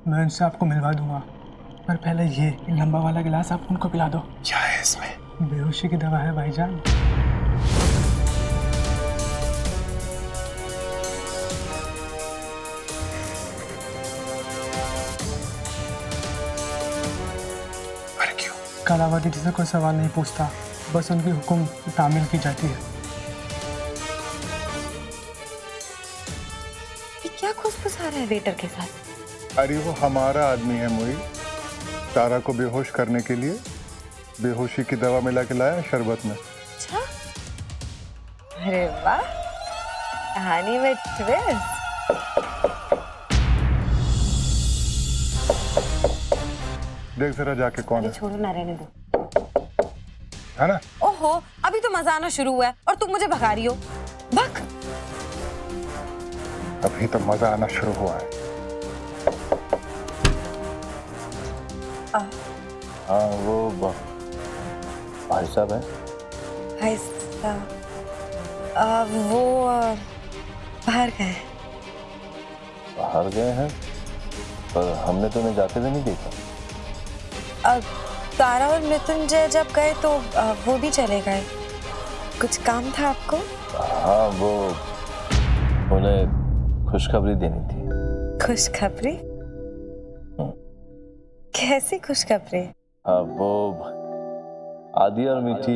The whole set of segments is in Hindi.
मैं उनसे आपको मिलवा दूंगा, पर पहले ये लंबा वाला गिलास आप उनको पिला दो। क्या है इसमें? बेहोशी की दवा है भाईजान। पर क्यों? कलावा दीदी से कोई सवाल नहीं पूछता, बस उनकी हुक्म तामील की जाती है। ये क्या खुशफुसा रहा है वेटर के साथ? अरे वो हमारा आदमी है मुई। तारा को बेहोश करने के लिए बेहोशी की दवा मिला के लाया शरबत में। अच्छा, अरे वाह, कहानी में ट्विस्ट। देख जरा जाके कौन है। छोड़ो ना, रहने दो। है ना? ओहो, अभी तो मजा आना शुरू हुआ है और तुम मुझे भगा रही हो। भग। अभी तो मजा आना शुरू हुआ है। हाँ वो भाई साहब है। भाई साहब वो बाहर गए। बाहर गए हैं, पर हमने तो उन्हें जाते हुए नहीं देखा। तारा और मृत्युंजय जब गए तो वो भी चले गए। कुछ काम था आपको? हाँ वो उन्हें खुशखबरी देनी थी। खुशखबरी? कैसी खुशखबरी? हाँ वो आदि और मीठी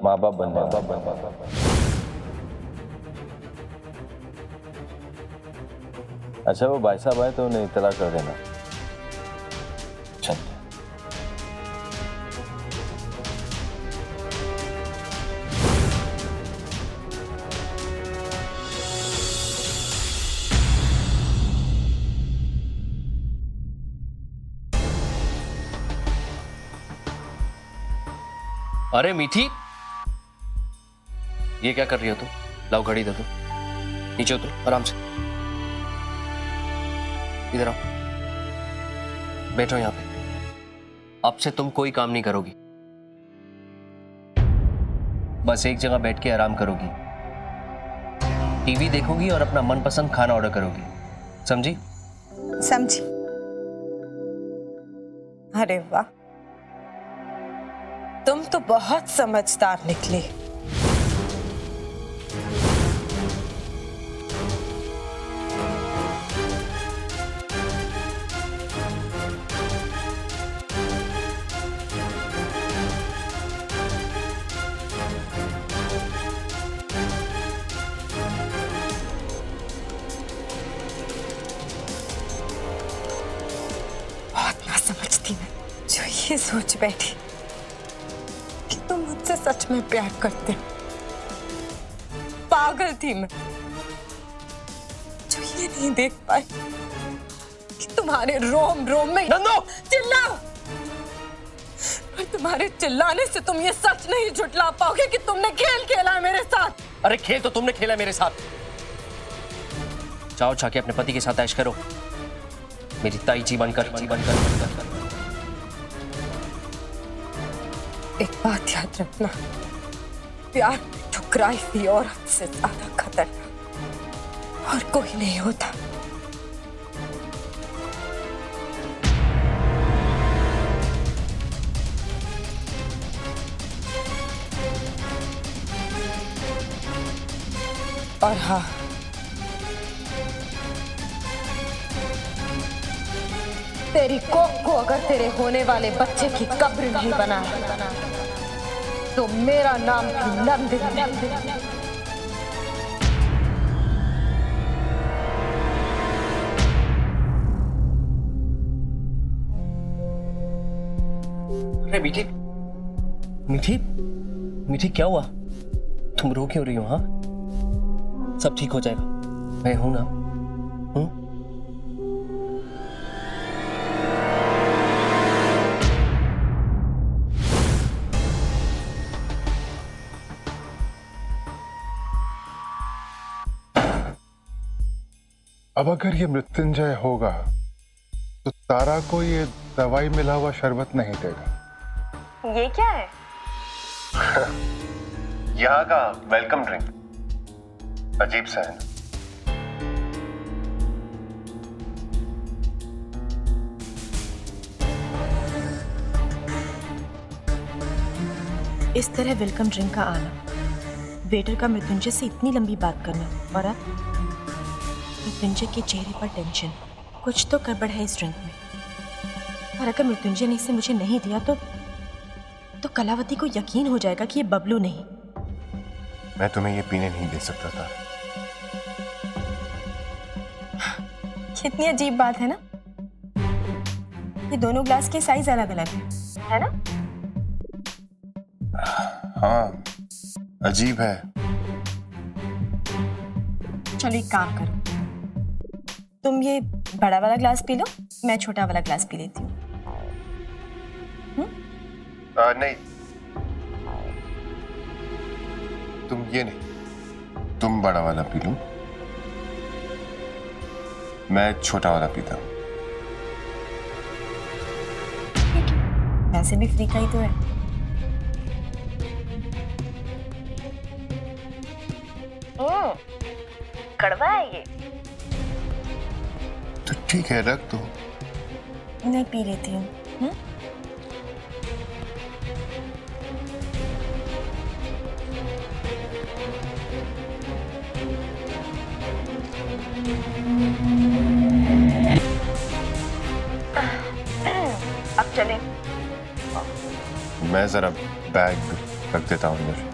माँ बाप बनने वाले। अच्छा वो भाई साहब आए तो उन्हें इत्तला कर देना। चल। अरे मीठी, ये क्या कर रही हो तुम? लाओ घड़ी दे दो। नीचे उतरो आराम से। इधर आओ, बैठो यहां पे। अब से तुम कोई काम नहीं करोगी, बस एक जगह बैठ के आराम करोगी, टीवी देखोगी और अपना मनपसंद खाना ऑर्डर करोगी। समझी? समझी। अरे वाह, तुम तो बहुत समझदार निकली। बहुत ना समझती मैं जो ये सोच बैठी कि तुम मुझसे सच में प्यार करते। पागल थी मैं जो ये नहीं देख पाई कि तुम्हारे रोम रोम में नंदो! चिल्लाओ, और तुम्हारे चिल्लाने से तुम ये सच नहीं झुठला पाओगे कि तुमने खेल खेला है मेरे साथ। अरे खेल तो तुमने खेला मेरे साथ। जाओ जाके अपने पति के साथ ऐश करो, मेरी ताई जी बनकर। एक बात याद रखना, प्यार ठुकराई हुई औरत से ज्यादा खतरनाक और कोई नहीं होता। और हाँ, तेरी कोख को अगर तेरे होने वाले बच्चे की कब्र नहीं बनाया तो मेरा नाम भी नंदिनी। अरे मीठी, मीठी, मीठी क्या हुआ? तुम रो क्यों रही हो? हाँ, सब ठीक हो जाएगा, मैं हूं ना। अब अगर ये मृत्युंजय होगा तो तारा को ये दवाई मिला हुआ शरबत नहीं देगा। ये क्या है? यहाँ का वेलकम ड्रिंक अजीब सा है ना। इस तरह वेलकम ड्रिंक का आना, वेटर का मृत्युंजय से इतनी लंबी बात करना, और अब मृत्युंजय के चेहरे पर टेंशन। कुछ तो गड़बड़ है इस ड्रिंक में। और अगर मृत्युंजय ने इसे मुझे नहीं दिया तो कलावती को यकीन हो जाएगा कि ये बबलू नहीं। मैं तुम्हें ये पीने नहीं दे सकता था। कितनी अजीब बात है ना, ये दोनों ग्लास के साइज अलग अलग है ना? हाँ, अजीब है। चलो एक काम करो, तुम ये बड़ा वाला ग्लास पी लो, मैं छोटा वाला ग्लास पी लेती हूँ। नहीं, तुम ये नहीं, तुम बड़ा वाला पी लो, मैं छोटा वाला पीता हूँ। वैसे भी फ्री का ही तो है। कड़वा है ये। तो ठीक है, रख दो। मैं पी लेती हूँ। अब चलें। मैं जरा बैग रख देता हूँ अंदर।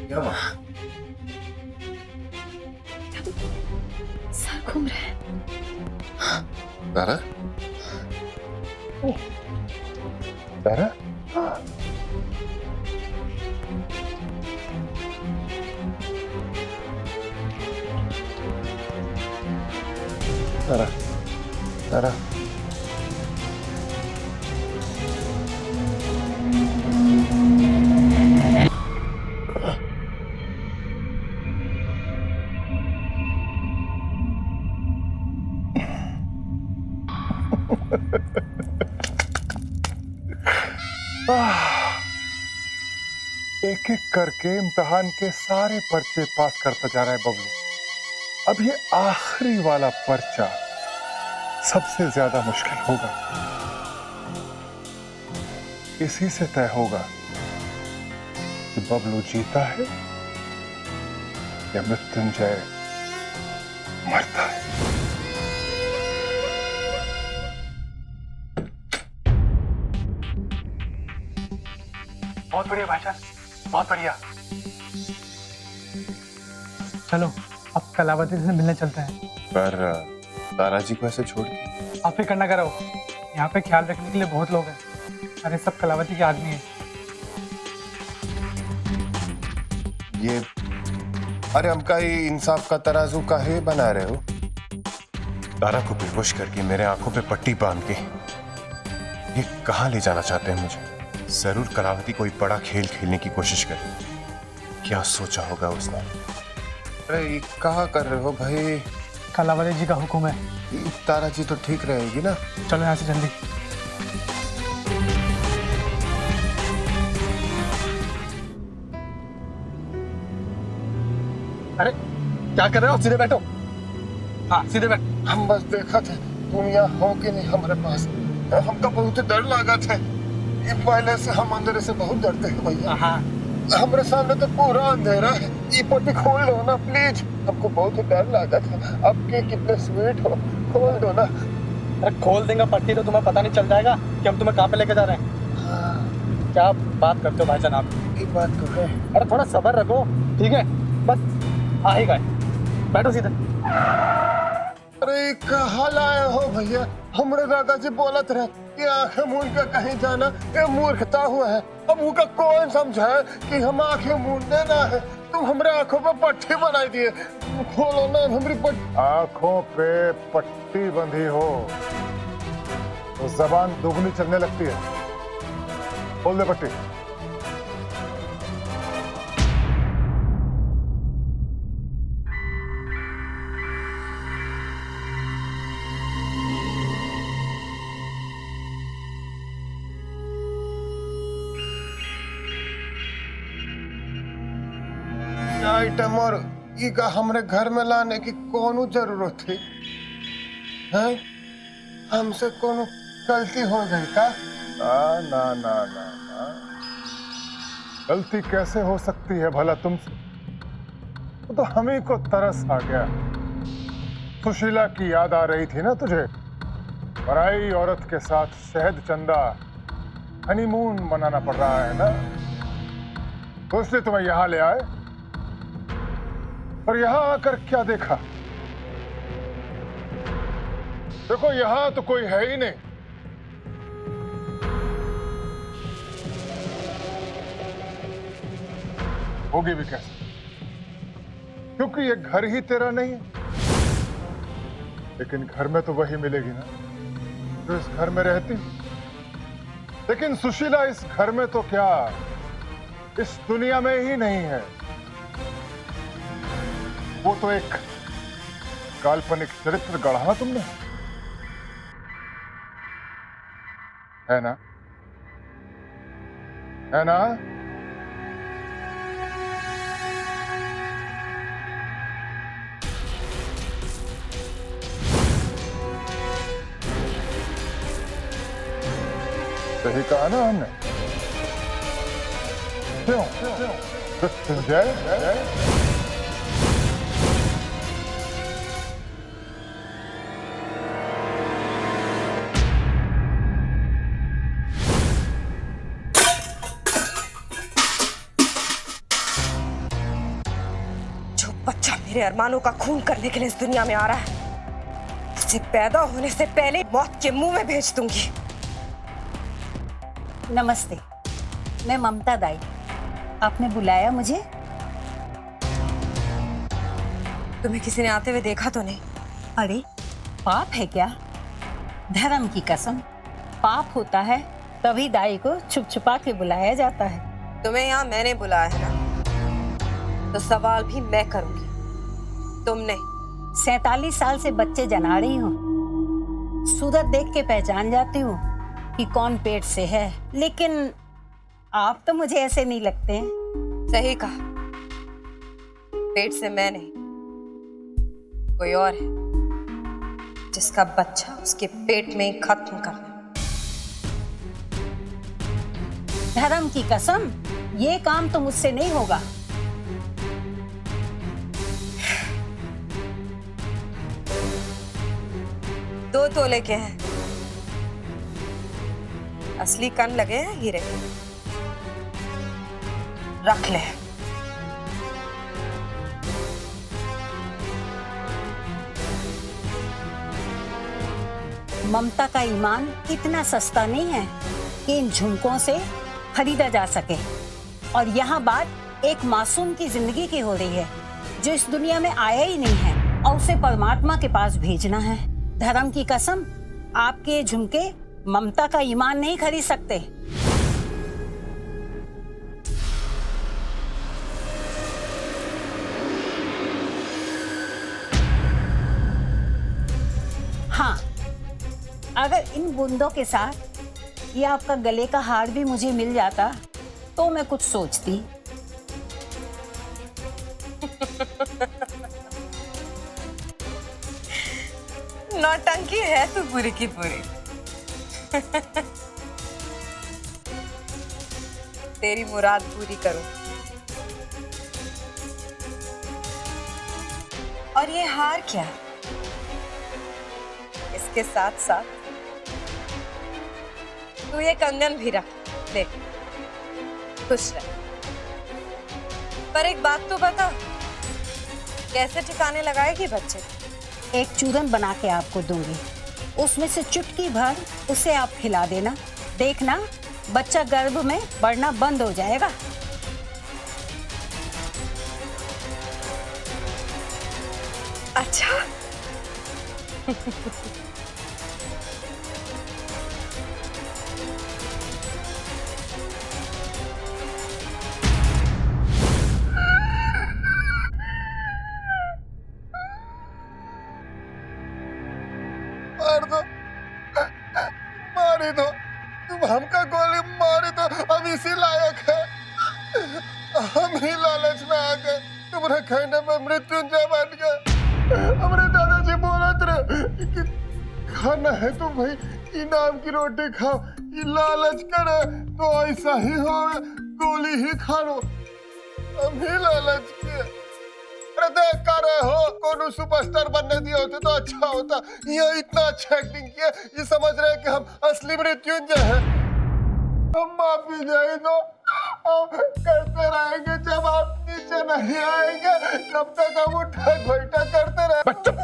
क्या बात? सर घूम रहा है। तारा? तारा? तारा, तारा, एक एक करके इम्तिहान के सारे पर्चे पास करता जा रहा है बबलू। अब ये आखिरी वाला पर्चा सबसे ज्यादा मुश्किल होगा। इसी से तय होगा कि बबलू जीता है या मृत्युंजय मरता है। बहुत बढ़िया भाईजान, बहुत बढ़िया। चलो अब कलावती से मिलने चलते हैं। पर तारा जी को ऐसे छोड़ के? आप फिक्र ना करो, यहाँ पे ख्याल रखने के लिए बहुत लोग हैं। अरे सब कलावती के आदमी हैं। ये अरे हम का ये इंसाफ का तराजू काहे बना रहे हो? तारा को बेहोश करके मेरे आंखों पे पट्टी बांध के ये कहाँ ले जाना चाहते हैं मुझे? जरूर कलावती कोई बड़ा खेल खेलने की कोशिश करे। क्या सोचा होगा उसने? अरे ये कहाँ कर रहे हो भाई? कलावती जी का हुक्म है। तारा जी तो ठीक रहेगी ना? चलो यहाँ से जल्दी। अरे क्या कर रहे हो? सीधे बैठो। हाँ सीधे बैठ। हम बस देखा थे तुम यहाँ हो कि नहीं हमारे पास। हमको बहुत डर लगा था। इस पहले से हम अंधेरे से बहुत डरते हैं भैया। हाँ हमारे सामने तो पूरा अंधेरा है। ये पट्टी खोल दो ना प्लीज। हमको बहुत डर लगा था। अब के कितने स्वीट हो, खोल दो ना। अरे खोल देंगे पट्टी तो तुम्हें पता नहीं चल जाएगा कि हम तुम्हें कहाँ पे लेके जा रहे हैं। हाँ, क्या बात करते हो भाईजान आप? ये बात तो है। अरे थोड़ा सब्र रखो, ठीक है? बस आ ही गए, बैठो सीधे। अरे कहाँ लाए हो भैया? हमारे दादाजी बोलत रहे कि आंखें मूंद के कहीं जाना ये मूर्खता हुआ है। अब उनका कौन समझा है कि हम आंखें मूंदने ना है? तुम हमारे आंखों पे पट्टी बनाई दिए। खोलो ना हमारी पट्टी। आंखों पे पट्टी बंधी हो तो जबान दुगनी चलने लगती है। खोल दे पट्टी। आइटम और ईका हमरे घर में लाने की कौन जरूरत थी? हैं? हमसे कौन गलती हो गई का? ना ना ना ना ना, गलती कैसे हो सकती है भला तुमसे? वो तो हम ही को तरस आ गया। सुशीला की याद आ रही थी ना तुझे? पराई औरत के साथ शहद चंदा हनीमून मनाना पड़ रहा है ना, तो इसलिए तुम्हें यहां ले आए। और यहां आकर क्या देखा? देखो यहां तो कोई है ही नहीं। होगी भी कैसे? क्योंकि ये घर ही तेरा नहीं है। लेकिन घर में तो वही मिलेगी ना जो इस घर में रहती। लेकिन सुशीला इस घर में तो क्या, इस दुनिया में ही नहीं है। वो तो एक काल्पनिक चरित्र गढ़ा तुमने, है ना? है ना? सही कहा ना हमने? क्यों? जय जो बच्चा मेरे अरमानों का खून करने के लिए इस दुनिया में आ रहा है, उसे पैदा होने से पहले मौत के मुंह में भेज दूंगी। नमस्ते, मैं ममता दाई। आपने बुलाया मुझे? तुम्हें किसी ने आते हुए देखा तो नहीं? अरे पाप है क्या? धर्म की कसम, पाप होता है तभी दाई को छुप छुपा के बुलाया जाता है। तुम्हें यहाँ मैंने बुलाया है ना, तो सवाल भी मैं करूंगी, तुमने। 47 साल से बच्चे जना रही हूँ, सूरत देख के पहचान जाती हूँ कि कौन पेट से है, लेकिन आप तो मुझे ऐसे नहीं लगते हैं। सही कहा, पेट से मैं नहीं, कोई और है जिसका बच्चा उसके पेट में ही खत्म करना। धर्म की कसम, ये काम तो मुझसे नहीं होगा। दो तोले के हैं, असली कन लगे हैं हीरे। रख ले। ममता का ईमान इतना सस्ता नहीं है कि इन झुमकों से खरीदा जा सके। और यहाँ बात एक मासूम की जिंदगी की हो रही है जो इस दुनिया में आया ही नहीं है और उसे परमात्मा के पास भेजना है। धर्म की कसम, आपके ये झुमके ममता का ईमान नहीं खरीद सकते। हाँ, अगर इन बूंदों के साथ ये आपका गले का हार भी मुझे मिल जाता तो मैं कुछ सोचती। नौटंकी है तू पूरी की पूरी। तेरी मुराद पूरी करूं। और ये हार क्या, इसके साथ साथ तू ये कंगन भी रख, देख खुश रह। पर एक बात तो बता, कैसे ठिकाने लगाएगी बच्चे? एक चूरन बना के आपको दूंगी, उसमें से चुटकी भर उसे आप खिला देना। देखना बच्चा गर्भ में बढ़ना बंद हो जाएगा। अच्छा। मार दो, मारी दो, तुम हमका गोली मारी दो। हम इसी लायक है, हम ही लालच में आ गए। तुम पूरे खाने में मृत्युंजय बन गया। हमारे दादाजी बोलत रहे कि खाना है तो भाई इनाम की रोटी खाओ, ये लालच करे तो ऐसा ही हो, गोली ही खा लो। हम ही लालच किए। अरे देख कर रहे हो, कोनो सुपरस्टार बनने दिए होते तो अच्छा होता। ये इतना अच्छा एक्टिंग किया, ये समझ रहे हैं कि हम असली मृत्युंजय हैं। हम माफी जाए तो हम करते रहेंगे, जब आप नीचे नहीं आएंगे तब तक हम उठक बैठक करते रहे। चुप!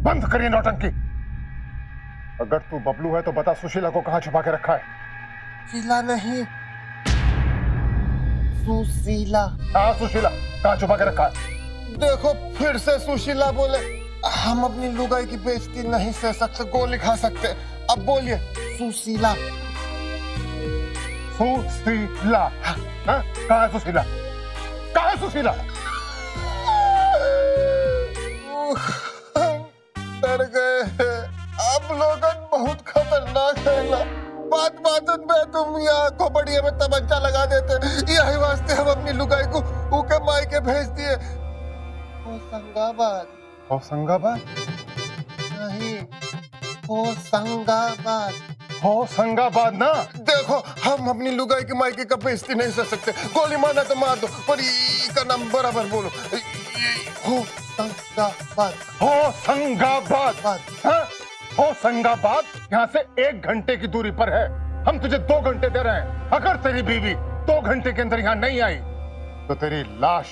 बंद करिए नौटंकी। अगर तू बबलू है तो बता सुशीला को कहाँ छुपा के रखा है? सुशीला नहीं, सुशीला। हाँ सुशीला, कहाँ छुपा के रखा है? देखो फिर से सुशीला बोले। हम अपनी लुगाई की बेइज्जती नहीं सह सकते, गोली खा सकते। अब बोलिए सुशीला। सुशीला, हाँ? कहाँ है सुशीला? कहाँ है सुशीला? डर गए हैं। आप लोगन बहुत खतरनाक है ना। बात बात में तुम यहाँ खोपड़िया में तमंचा लगा देते। यही वास्ते हम अपनी लुगाई को ऊके माई के भेज दिए होशंगाबाद। होशंगाबाद? नहीं, होशंगाबाद। होशंगाबाद ना? देखो हम अपनी लुगाई की मायके का बेइज्जती नहीं कर सकते। गोली मारना तो मार दो, पर इसका नाम बराबर बोलो। होशंगाबाद। होशंगाबाद, हाँ? होशंगाबाद यहाँ से 1 घंटे की दूरी पर है। हम तुझे 2 घंटे दे रहे हैं। अगर तेरी बीवी 2 घंटे के अंदर यहाँ नहीं आई तो तेरी लाश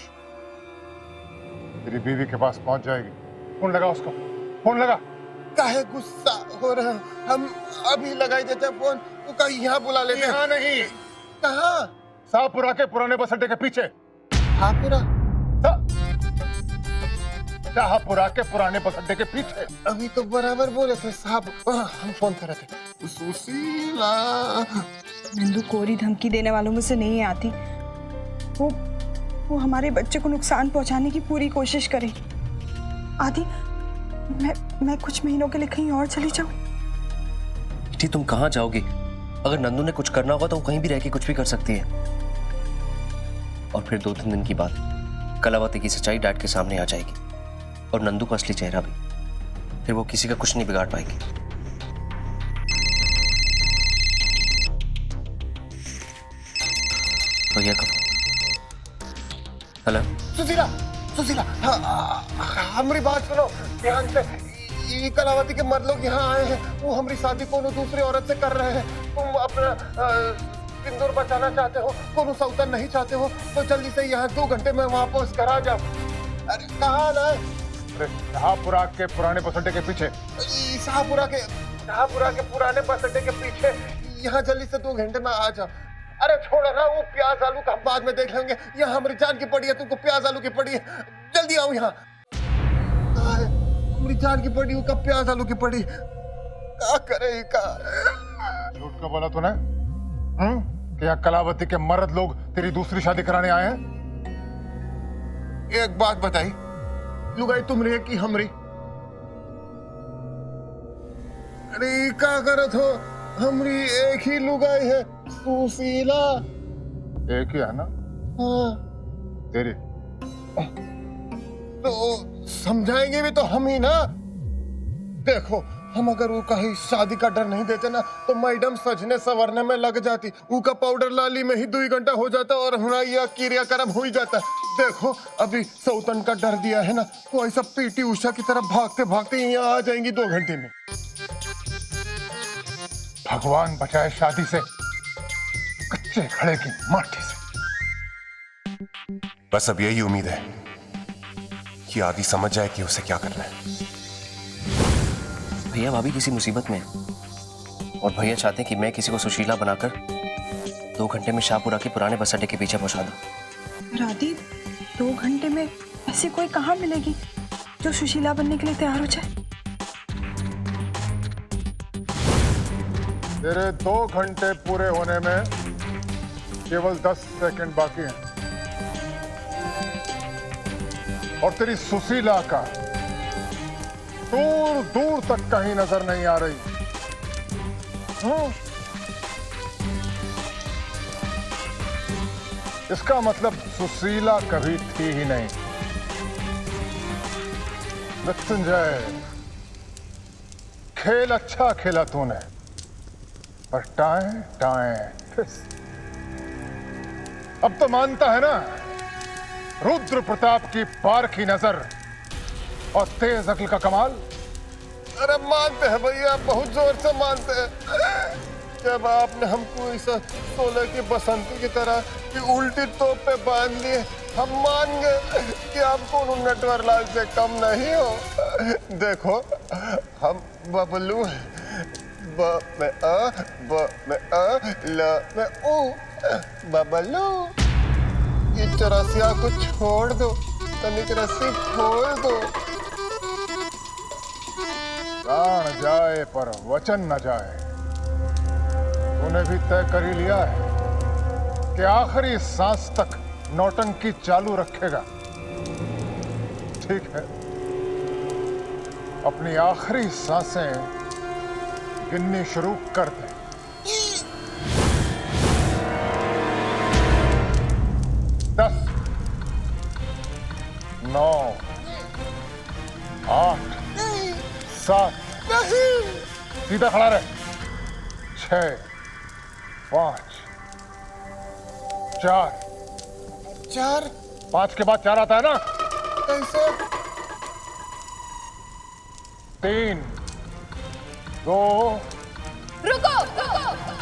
तेरी बीवी के पास पहुंच जाएगी। फोन लगा उसको, फोन लगा। काहे गुस्सा हो रहे हो? हम अभी लगाई देते हैं फोन, तो कहीं यहाँ बुला लेते हैं। यहाँ नहीं, कहाँ? शाहपुरा के पुराने बस अड्डे के पीछे। शाहपुरा? शाहपुरा के पुराने बस अड्डे के पीछे। अभी तो बराबर बोले थे साहब। हम फोन कर रहे थे। सुशीला। नंदू कोरी धमकी देने वालों में से नहीं आती। वो हमारे बच्चे को नुकसान पहुंचाने की पूरी कोशिश करे। आदि, मैं कुछ महीनों के लिए कहीं और चली जाऊं। बेटी तुम कहाँ जाओगी? अगर नंदू ने कुछ करना होगा तो वो कहीं भी रह के कुछ भी कर सकती है। और फिर 2-3 दिन की बात, कलावती की सच्चाई डैड के सामने आ जाएगी और नंदू का असली चेहरा भी। फिर वो किसी का कुछ नहीं बिगाड़ पाएगी। भैया कब? हेलो सुशीला, सुशीला, हमारी बात सुनो ध्यान से। ये कलावती के मर्द लोग यहाँ आए हैं। वो हमारी शादी कोनो दूसरी औरत से कर रहे हैं। तुम अपना सिंदूर बचाना चाहते हो, कोनो सौतन नहीं चाहते हो, तो जल्दी से यहाँ 2 घंटे में वापस करा जाओ। अरे कहाँ ना? शाहपुरा के पुराने बस अड्डे के पीछे। शाहपुरा के पुराने बस अड्डे के पीछे। यहाँ जल्दी से 2 घंटे में आ जाओ। अरे छोड़ो ना, वो प्याज आलू का बाद में देख लेंगे। यहाँ हमारी जान की पड़ी है, तुमको प्याज आलू की पड़ी है। जल्दी आओ यहाँ। हमारी जान की पड़ी, का प्याज आलू की पड़ी। क्या करे का? झूठ का बोला तूने? क्या कलावती के मर्द लोग तेरी दूसरी शादी कराने आए हैं? एक बात बताई, लुगाई तुम रही कि हमरी? अरे क्या करत हो? हमरी एक ही लुगाई है, सुशीला। एक ही है ना? हाँ। तेरी तो समझाएंगे भी तो हम ही ना। देखो हम अगर वो कहीं शादी का डर नहीं देते ना, तो मैडम सजने संवरने में लग जाती। उनका पाउडर लाली में ही 2 घंटा हो जाता और हमारा यह क्रियाक्रम हो ही जाता। देखो अभी सौतन का डर दिया है ना, तो ऐसा पीटी उषा की तरफ भागते भागते यहाँ आ जाएंगी 2 घंटे में। भगवान बचाए शादी से, कच्चे खड़े की माटी से। बस अब यही उम्मीद है कि आदि समझ जाए कि उसे क्या करना है। भैया भाभी किसी मुसीबत में है और भैया चाहते हैं कि मैं किसी को सुशीला बनाकर 2 घंटे में शाहपुरा के पुराने बस अड्डे के पीछे पहुंचा दूं। राधी, 2 घंटे में ऐसी कोई कहाँ मिलेगी जो सुशीला बनने के लिए तैयार हो जाए? तेरे 2 घंटे पूरे होने में केवल 10 सेकंड बाकी हैं और तेरी सुशीला का दूर दूर तक कहीं नजर नहीं आ रही। इसका मतलब सुशीला कभी थी ही नहीं। मृत्युंजय, खेल अच्छा खेला तूने, पर टाएं टाएं फिस। अब तो मानता है ना रुद्र प्रताप की पार की नजर और तेज अक्ल का कमाल। अरे मानते हैं भैया, बहुत जोर से मानते हैं। जब आपने हमको इस 16 की बसंती की तरह की उल्टी तोप पे बांध लिए, हम मान गए कि आप कोनो नटवरलाल से कम नहीं हो। देखो, हम बबलू हैं। ब में अ, ब में अ, ल में उ, बबलू। ये चौरसिया को छोड़ दो, तनिक रस्सी छोड़ दो। प्राण जाए पर वचन न जाए। तूने भी तय कर ही लिया है कि आखिरी सांस तक नौटंकी चालू रखेगा। ठीक है, अपनी आखिरी सांसें गिननी शुरू कर दे। 10, 9, 8, 7, सीधा खड़ा रहे। 6, 5, 4, 4 5 के बाद 4 आता है ना? कैसे? 3, 2, रुको रुको